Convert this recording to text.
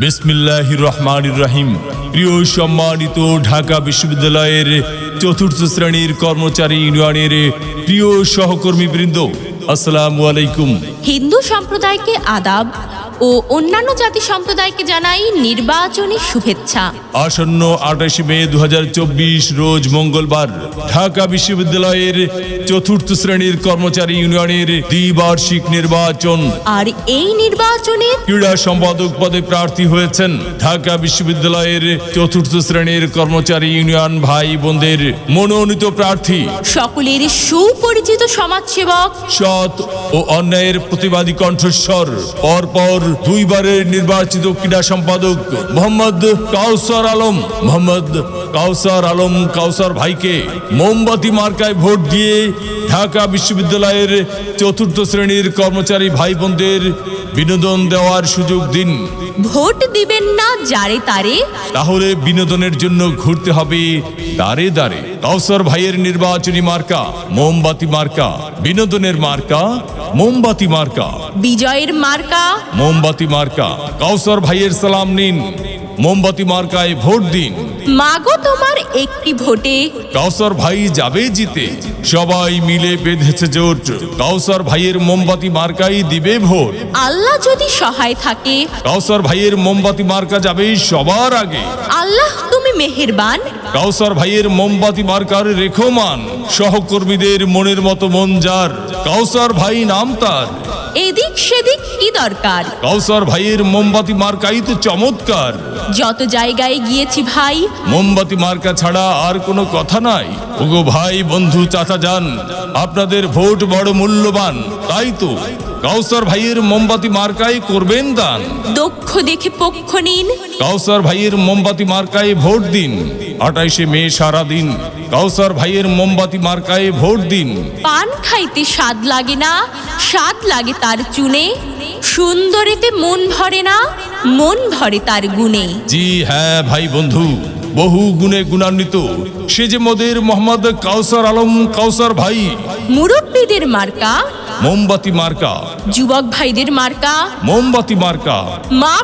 বিসমিল্লাহির রহমানির রহিম। প্রিয় সম্মানিত ঢাকা বিশ্ববিদ্যালয়ের চতুর্থ শ্রেণীর কর্মচারী ইউনিয়নের প্রিয় সহকর্মীবৃন্দ, আসসালামু আলাইকুম। হিন্দু সম্প্রদায়কে আদাব ও অন্যান্য জাতি সম্প্রদায়কে জানাই নির্বাচনী শুভেচ্ছা। আসন্ন 28 মে 2024 রোজ মঙ্গলবার ঢাকা বিশ্ববিদ্যালয়ের চতুর্থ শ্রেণীর কর্মচারী ইউনিয়নের দ্বিবার্ষিক নির্বাচন। আর এই নির্বাচনে ক্রীড়া সম্পাদক পদে প্রার্থী হয়েছেন ঢাকা বিশ্ববিদ্যালয়ের চতুর্থ শ্রেণীর কর্মচারী ইউনিয়ন ভাই বোনদের মনোনীত প্রার্থী, সকলের সুপরিচিত সমাজসেবক, সৎ ও অন্যায়ের প্রতিবাদী কণ্ঠস্বর, পরপর দুইবারের নির্বাচিত ক্রীড়া সম্পাদক মোহাম্মদ কাউসার আলম কাউসার ভাইকে মোমবাতি মার্কায় ভোট দিয়ে ঢাকা বিশ্ববিদ্যালয়ের চতুর্থ শ্রেণীর কর্মচারী ভাই বোনদের বিনোদন দেওয়ার সুযোগ দিন। ভোট দিবেন না যারে তারে, তাহলে বিনোদনের জন্য ঘুরতে হবে দাঁড়ে দাঁড়ে। কাউসার ভাইয়ের নির্বাচনী মার্কা মোমবাতি মার্কা, বিনোদনের মার্কা মোমবাতি মার্কা, বিজয়ের মার্কা মোমবাতি মার্কা। কাউসার ভাইয়ের সালাম নিন, মোমবাতি মার্কায় ভোট দিন। মাগো তোমার একটি ভোটে কাউসার ভাই যাবে জিতে, সবাই মিলে বেঁধেছে জোট। কাউসার ভাইয়ের মোমবাতি মার্কাই দিবে ভোট। আল্লাহ যদি সহায় থাকে, কাউসার ভাইয়ের মোমবাতি মার্কা যাবে সবার আগে। আল্লাহ তুমি মেহেরবান। কাউসার ভাইয়ের মোমবাতি মার্কার রেখো মান, সহকর্মীদের মনের মতো মন যার। কাউসার ভাই নাম তার, এদিক সেদিক কি দরকার। কাউসার ভাইয়ের মোমবাতি মার্কাই তো চমৎকার। যত জায়গায় গিয়েছি ভাই, মোমবাতি মার্কা ছাড়া আর কোনো কথা নাই। ওগো ভাই বন্ধু চাচা যান, আপনাদের ভোট বড় মূল্যবান। তাই তো কাউসার ভাইয়ের মোমবাতি মার্কায় করবেন দান। দক্ষ দেখে পক্ষ নিন, কাউসার ভাইয়ের মোমবাতি মার্কায় ভোট দিন। 28 মে সারাদিন কাউসার ভাইয়ের মোমবাতি মার্কায় ভোট দিন। পান খাইতে স্বাদ লাগে না, স্বাদ লাগে তার চুনে। সুন্দরীতে মন ভরে না, মন ভরে তার গুণে। জি হ্যাঁ ভাই বন্ধু, বহু গুণে গুণান্বিত সে যে মোদের মোহাম্মদ কাউসার আলম কাউসার ভাই। মুরব্বীদের মার্কা মোমবাতি মার্কা, যুবক ভাইদের মার্কা, মোমবাতি মার্কা, মা